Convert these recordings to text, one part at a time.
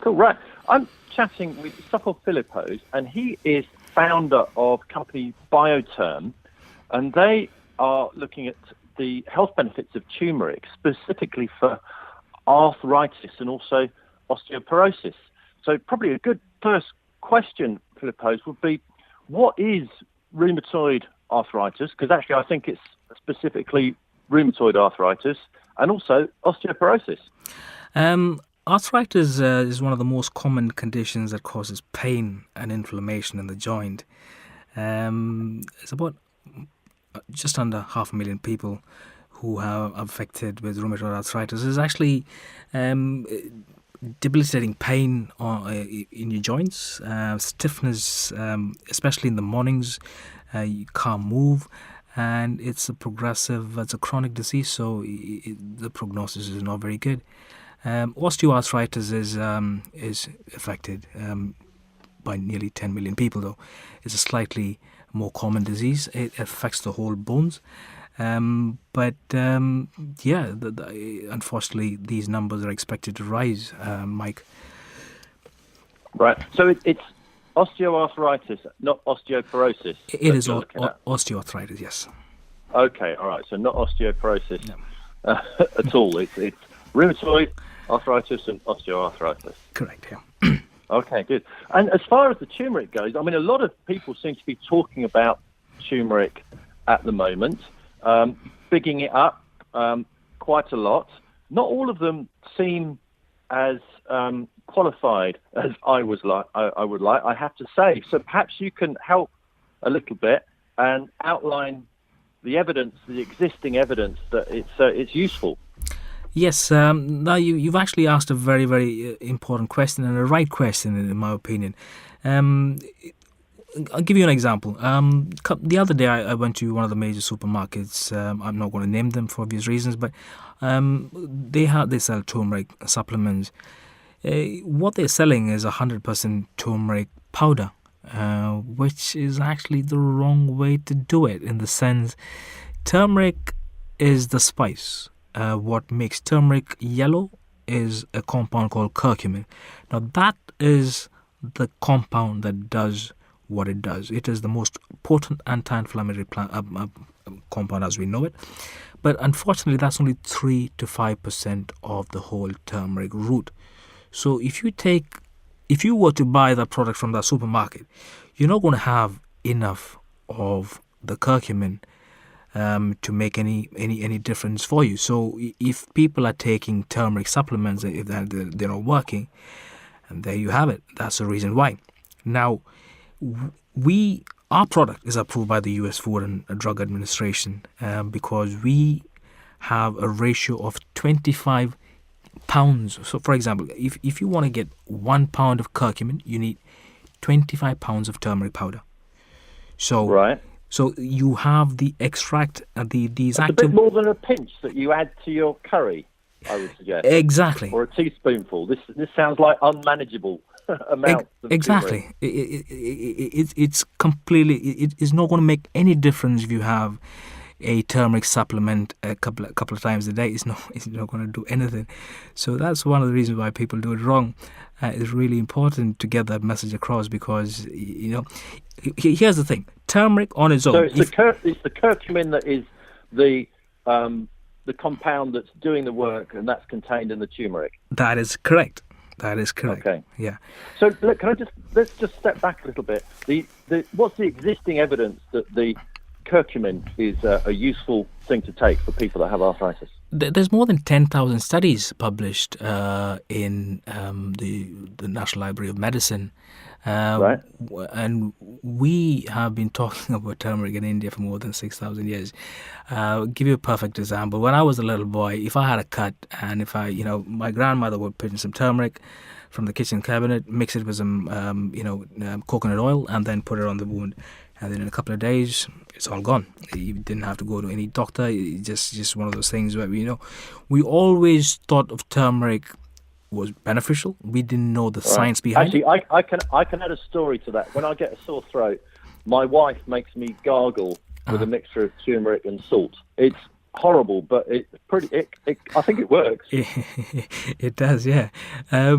Cool, right. I'm chatting with Philippos, and he is founder of company Bioturm, and they are looking at the health benefits of turmeric, specifically for arthritis and also osteoporosis. So probably a good first question, Philippos, would be, what is rheumatoid arthritis? Because actually I think it's specifically rheumatoid arthritis and also osteoporosis. Arthritis is one of the most common conditions that causes pain and inflammation in the joint. It's about just under 500,000 people who are affected with rheumatoid arthritis. It's actually debilitating pain in your joints, stiffness, especially in the mornings. You can't move, and it's a chronic disease, so the prognosis is not very good. Osteoarthritis is affected by nearly 10 million people, though. It's a slightly more common disease. It affects the whole bones. Unfortunately, these numbers are expected to rise, Mike. Right. So it's osteoarthritis, not osteoporosis. It is osteoarthritis, yes. Okay, all right. So not osteoporosis at all. It's rheumatoid arthritis and osteoarthritis. Correct, yeah. Okay, good. And as far as the turmeric goes, I mean, a lot of people seem to be talking about turmeric at the moment, bigging it up quite a lot. Not all of them seem as qualified as I would like, I have to say. So perhaps you can help a little bit and outline the evidence, the existing evidence that it's useful. Yes, now you've actually asked a very, very important question, and a right question in my opinion. I'll give you an example. The other day I went to one of the major supermarkets. I'm not going to name them for obvious reasons, but they sell turmeric supplements. What they're selling is 100% turmeric powder, which is actually the wrong way to do it, in the sense turmeric is the spice. What makes turmeric yellow is a compound called curcumin. Now that is the compound that does what it does. It is the most potent anti-inflammatory compound as we know it. But unfortunately, that's only 3 to 5% of the whole turmeric root. So if you were to buy that product from that supermarket, you're not going to have enough of the curcumin to make any difference for you. So if people are taking turmeric supplements, if they're not working, and there you have it. That's the reason why. Now, our product is approved by the U.S. Food and Drug Administration because we have a ratio of 25 pounds. So, for example, if you want to get 1 pound of curcumin, you need 25 pounds of turmeric powder. So, right. So you have the extract, these That's active... a bit more than a pinch that you add to your curry, I would suggest. Exactly. Or a teaspoonful. This sounds like unmanageable amounts of exactly. It's completely... It's not going to make any difference if you have a turmeric supplement a couple of times a day. It's not going to do anything. So that's one of the reasons why people do it wrong. It's really important to get that message across because, here's the thing. Turmeric on its own... So it's the curcumin that is the compound that's doing the work, and that's contained in the turmeric. That is correct. Okay. Yeah. So look, let's just step back a little bit. What's the existing evidence that the curcumin is a useful thing to take for people that have arthritis? There's more than 10,000 studies published in the National Library of Medicine. Right. And we have been talking about turmeric in India for more than 6,000 years. I'll give you a perfect example. When I was a little boy, if I had a cut and my grandmother would put in some turmeric from the kitchen cabinet, mix it with some, coconut oil, and then put it on the wound. And then in a couple of days, it's all gone. You didn't have to go to any doctor. It's just one of those things where, we always thought of turmeric was beneficial. We didn't know the science behind it. Actually, I can add a story to that. When I get a sore throat, my wife makes me gargle with a mixture of turmeric and salt. It's horrible, but it's pretty. I think it works. It does, yeah. Yeah.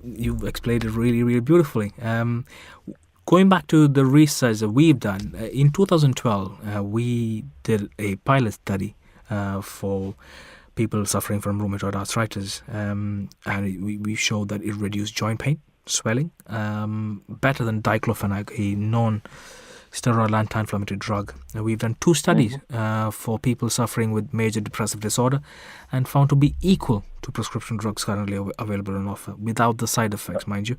You've explained it really, really beautifully. Going back to the research that we've done, in 2012, we did a pilot study for people suffering from rheumatoid arthritis, and we showed that it reduced joint pain, swelling, better than diclofenac, a non-steroidal anti-inflammatory drug. We've done 2 studies for people suffering with major depressive disorder and found to be equal to prescription drugs currently available on offer, without the side effects, mind you.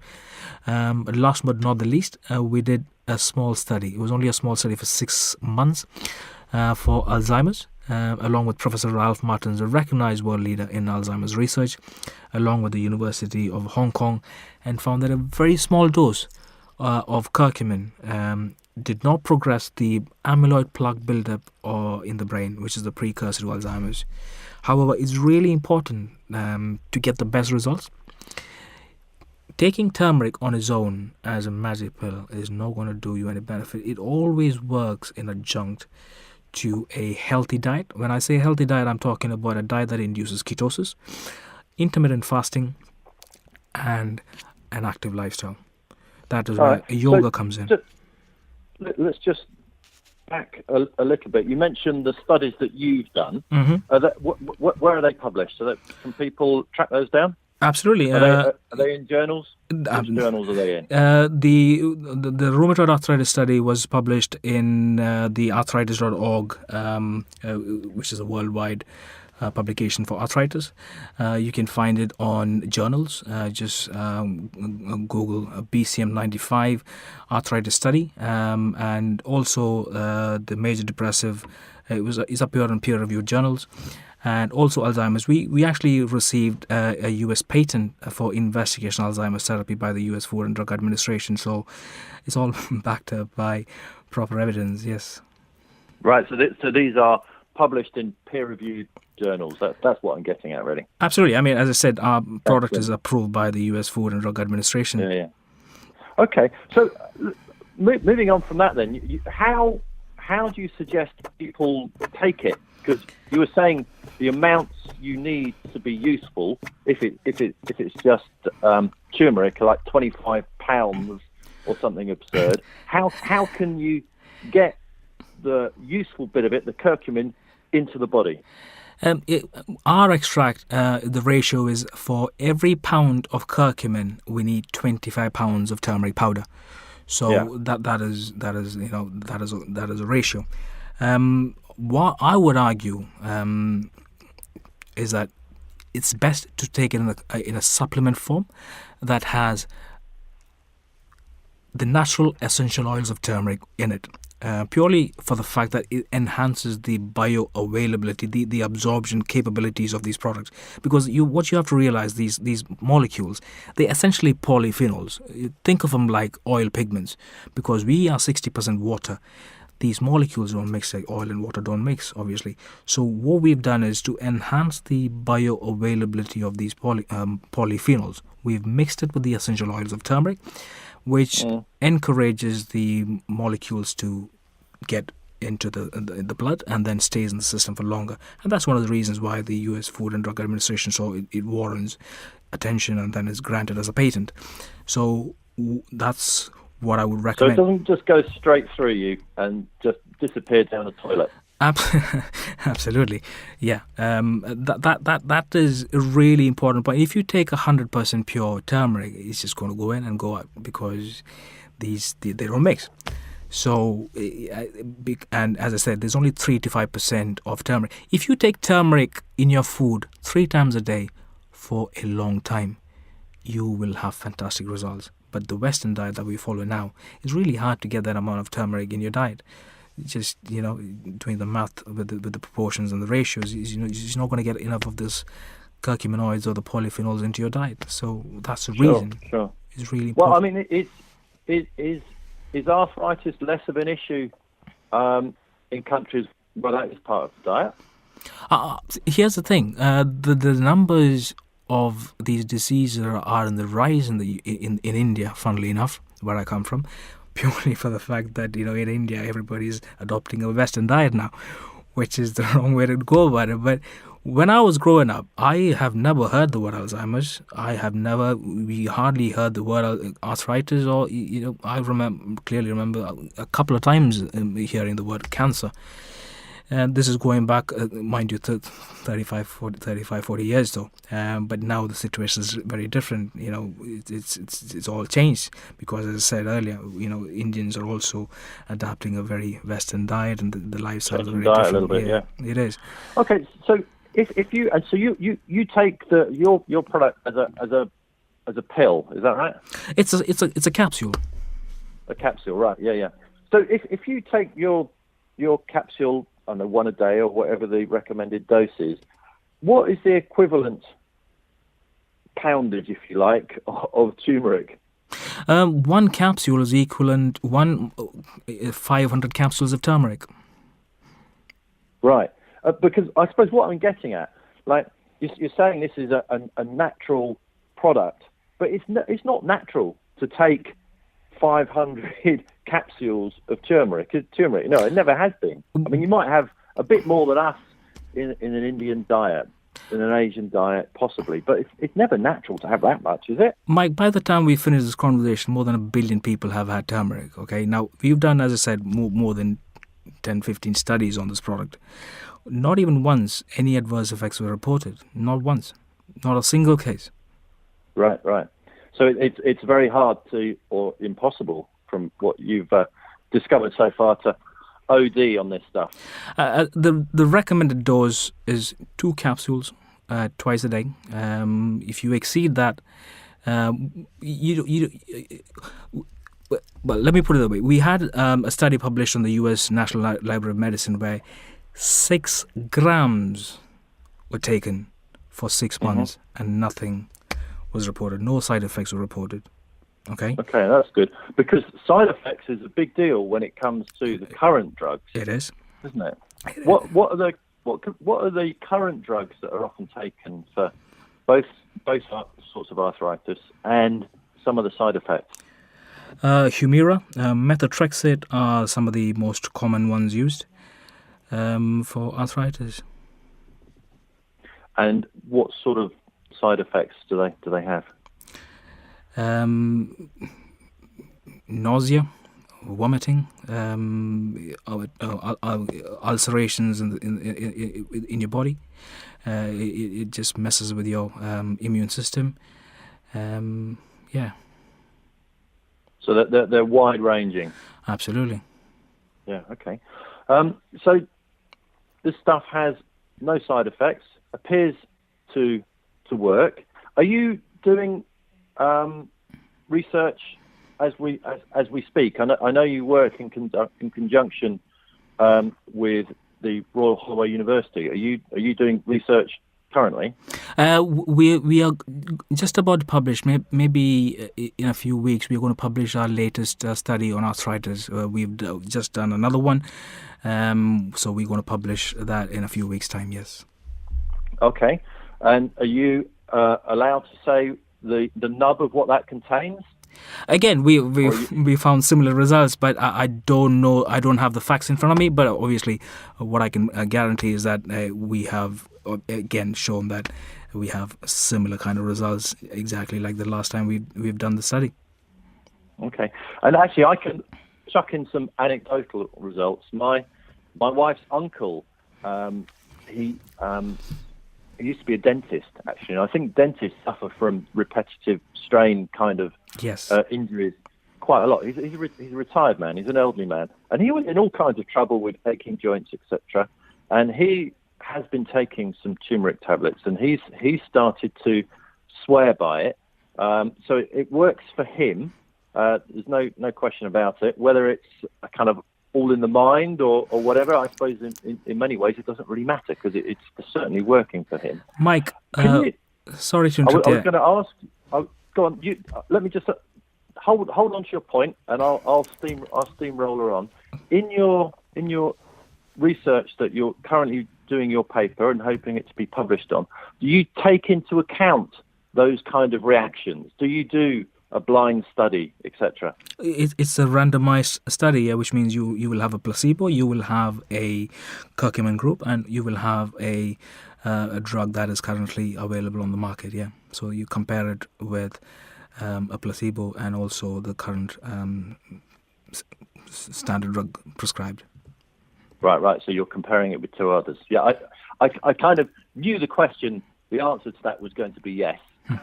Last but not the least, we did a small study. It was only a small study for 6 months for Alzheimer's, along with Professor Ralph Martins, a recognized world leader in Alzheimer's research, along with the University of Hong Kong, and found that a very small dose of curcumin did not progress the amyloid plaque buildup in the brain, which is the precursor to Alzheimer's. However, it's really important to get the best results. Taking turmeric on its own as a magic pill is not going to do you any benefit. It always works in adjunct to a healthy diet. When I say healthy diet, I'm talking about a diet that induces ketosis, intermittent fasting, and an active lifestyle. That is where yoga comes in. Let's just back a little bit. You mentioned the studies that you've done. Where are they published? Can people track those down? Absolutely. Are they in journals? Which journals are they in? The rheumatoid arthritis study was published in the arthritis.org, which is a worldwide publication for arthritis. You can find it on journals. Just Google BCM95 arthritis study, and also the major depressive. It's up here on peer-reviewed journals. And also Alzheimer's. We actually received a US patent for investigational Alzheimer's therapy by the US Food and Drug Administration. So it's all backed up by proper evidence, yes. Right, so these are published in peer-reviewed journals. That's what I'm getting at, really. Absolutely. I mean, as I said, our product is approved by the US Food and Drug Administration. Yeah. Okay, so moving on from that then, how do you suggest people take it? Because you were saying the amounts you need to be useful, if it's just turmeric, like 25 pounds or something absurd, how can you get the useful bit of it, the curcumin, into the body? Our extract, the ratio is for every pound of curcumin, we need 25 pounds of turmeric powder. So that is a ratio. What I would argue is that it's best to take it in a supplement form that has the natural essential oils of turmeric in it, purely for the fact that it enhances the bioavailability, the absorption capabilities of these products. Because what you have to realize, these molecules, they're essentially polyphenols. Think of them like oil pigments, because we are 60% water. These molecules don't mix, like oil and water don't mix, obviously. So what we've done is to enhance the bioavailability of these polyphenols. We've mixed it with the essential oils of turmeric, which encourages the molecules to get into the blood and then stays in the system for longer. And that's one of the reasons why the US Food and Drug Administration saw it warrants attention and then is granted as a patent. So that's what I would recommend. So it doesn't just go straight through you and just disappear down the toilet. Absolutely, yeah. That is a really important point. If you take 100% pure turmeric, it's just going to go in and go out, because they don't mix. So, and as I said, there's only 3 to 5% of turmeric. If you take turmeric in your food 3 times a day for a long time, you will have fantastic results. But the Western diet that we follow now, it's really hard to get that amount of turmeric in your diet. Just, doing the math with the proportions and the ratios, you're just not going to get enough of this curcuminoids or the polyphenols into your diet. So that's the reason. Sure. It's really important. Well, I mean, is arthritis less of an issue in countries where that is part of the diet? Here's the thing: the numbers of these diseases are in the rise in India, funnily enough, where I come from. purely for the fact that, in India, everybody's adopting a Western diet now, which is the wrong way to go about it. But when I was growing up, I have never heard the word Alzheimer's. We hardly heard the word arthritis, or, I clearly remember a couple of times hearing the word cancer. And this is going back, mind you, 35, 40 years though. But now the situation is very different. It's all changed because, as I said earlier, Indians are also adapting a very Western diet, and the lifestyle is very different. A little bit, yeah. It is. Okay, so if you take your product as a pill, is that right? It's a capsule. A capsule, right? Yeah. So if you take your capsule, I don't know, one a day or whatever the recommended dose is, what is the equivalent poundage, if you like, of turmeric? One capsule is equivalent 500 capsules of turmeric. Right, because I suppose what I'm getting at, like you're saying, this is a natural product, but it's not natural to take 500 capsules of turmeric. No, it never has been. I mean, you might have a bit more than us in an Indian diet, in an Asian diet, possibly, but it's never natural to have that much, is it? Mike, by the time we finish this conversation, more than 1 billion people have had turmeric, okay? Now, we've done, as I said, more than 10, 15 studies on this product. Not even once any adverse effects were reported. Not once. Not a single case. Right. So it's very hard or impossible, from what you've discovered so far, to OD on this stuff. The recommended dose is 2 capsules twice a day. If you exceed that, well, let me put it that way. We had a study published on the U.S. National Library of Medicine where 6 grams were taken for 6 months and nothing was reported. No side effects were reported. Okay, that's good, because side effects is a big deal when it comes to the current drugs. It is, isn't it? What are the current drugs that are often taken for both sorts of arthritis and some of the side effects? Humira, Methotrexate are some of the most common ones used for arthritis. And what sort of side effects do they have? Nausea, vomiting, ulcerations in your body. It just messes with your immune system. Yeah. So they're wide ranging. Absolutely. Yeah. Okay. So this stuff has no side effects. Appears to work. Are you doing research as we speak? I know you work in conjunction with the Royal Holloway University. Are you doing research currently? We are just about to publish. Maybe in a few weeks we're going to publish our latest study on arthritis. We've just done another one, so we're going to publish that in a few weeks' time. Yes. Okay. And are you allowed to say the nub of what that contains? Again, we found similar results, but I don't know. I don't have the facts in front of me. But obviously, what I can guarantee is that we have again shown that we have similar kind of results, exactly like the last time we've done the study. Okay, and actually, I can chuck in some anecdotal results. My wife's uncle, he used to be a dentist, actually, and I think dentists suffer from repetitive strain kind of injuries quite a lot. He's a retired man. He's an elderly man, and he was in all kinds of trouble with aching joints, etc. And he has been taking some turmeric tablets, and he's started to swear by it. So it works for him. There's no question about it. Whether it's a kind of all in the mind or whatever, I suppose in many ways it doesn't really matter, because it's certainly working for him. Mike, sorry to interrupt. I was going to ask. Go on. Let me just hold on to your point, and I'll steamroller on. In your research that you're currently doing your paper and hoping it to be published on, do you take into account those kind of reactions? Do you do a blind study, etc.? It's a randomized study, which means you will have a placebo, you will have a curcumin group, and you will have a drug that is currently available on the market. Yeah, so you compare it with a placebo and also the current standard drug prescribed. Right. So you're comparing it with two others. Yeah, I kind of knew the answer to that was going to be yes,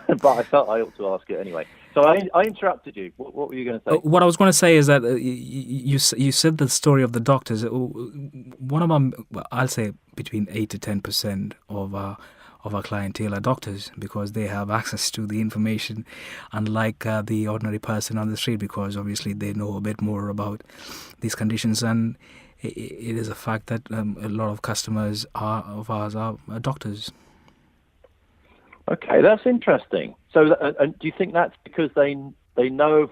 but I felt I ought to ask it anyway. So I interrupted you. What were you going to say? What I was going to say is that you said the story of the doctors. One of them, I'll say between 8 to 10% of our clientele are doctors, because they have access to the information, unlike the ordinary person on the street, because obviously they know a bit more about these conditions. And it is a fact that a lot of customers of ours are doctors. Okay, that's interesting. So, and do you think that's because they know of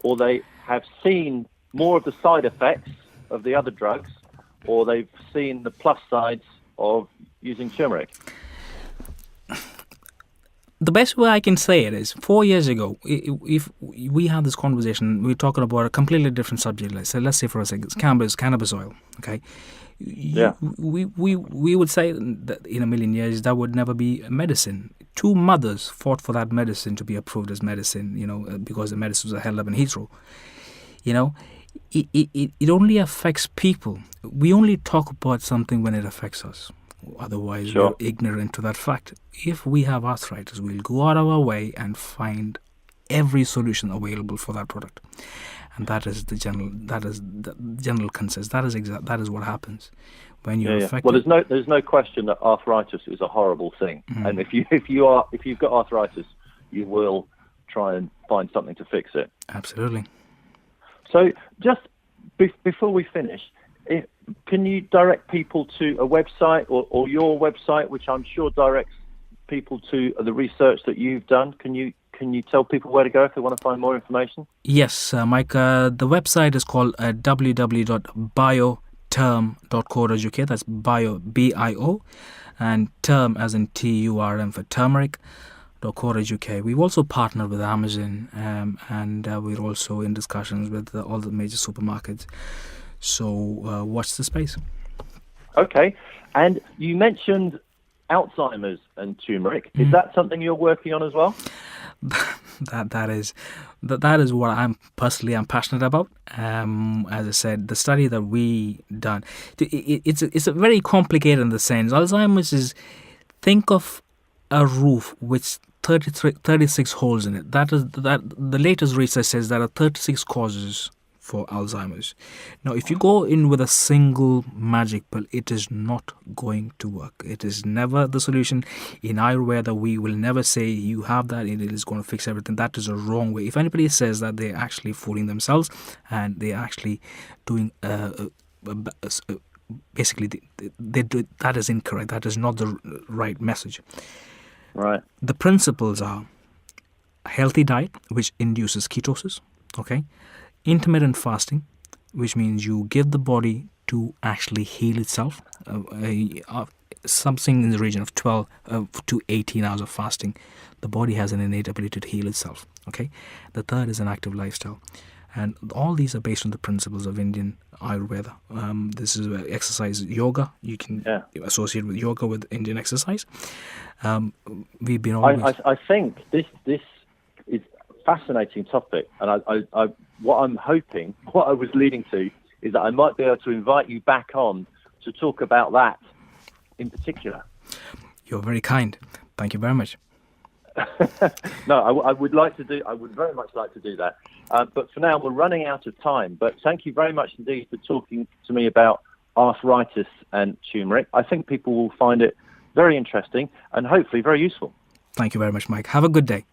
or they have seen more of the side effects of the other drugs, or they've seen the plus sides of using turmeric? The best way I can say it is 4 years ago, if we had this conversation, we were talking about a completely different subject. Let's say for a second, it's cannabis oil. Okay, Yeah. We would say that in a million years that would never be medicine. Two mothers fought for that medicine to be approved as medicine. Because the medicines are held up in Heathrow. It only affects people. We only talk about something when it affects us. Otherwise, Sure. We're ignorant to that fact. If we have arthritis, we'll go out of our way and find every solution available for that product, and that is the general consensus. That is what happens when you're affected. Well, there's no question that arthritis is a horrible thing, and if you've got arthritis, you will try and find something to fix it. Absolutely. So, just before we finish, can you direct people to a website or your website, which I'm sure directs people to the research that you've done? Can you tell people where to go if they want to find more information? Yes, Mike. The website is called www.bioturm.co.uk. That's bio, B-I-O, and term as in T-U-R-M for turmeric.co.uk. We've also partnered with Amazon, and we're also in discussions with all the major supermarkets. So watch the space. Okay. And you mentioned Alzheimer's and turmeric. Is that something you're working on as well? That is what I'm passionate about. As I said, the study that we done, it's a very complicated in the sense. Alzheimer's is, think of a roof with 36 holes in it. That the latest research says there are 36 causes for Alzheimer's. Now, if you go in with a single magic pill, it is not going to work. It is never the solution. In Ayurveda, we will never say you have that, it is going to fix everything. That is a wrong way. If anybody says that, they're actually fooling themselves, and they're actually doing basically they do, that is incorrect. That is not the right message. Right. The principles are a healthy diet, which induces ketosis. Okay. Intermittent fasting, which means you give the body to actually heal itself. Something in the region of 12 to 18 hours of fasting. The body has an innate ability to heal itself. Okay. The third is an active lifestyle. And all these are based on the principles of Indian Ayurveda. This is exercise, yoga. You can associate with yoga with Indian exercise. We've been always... I think this is a fascinating topic, and what I was leading to is that I might be able to invite you back on to talk about that in particular. You're very kind. Thank you very much. No, I would very much like to do that. But for now, we're running out of time. But thank you very much indeed for talking to me about arthritis and turmeric. I think people will find it very interesting and hopefully very useful. Thank you very much, Mike. Have a good day.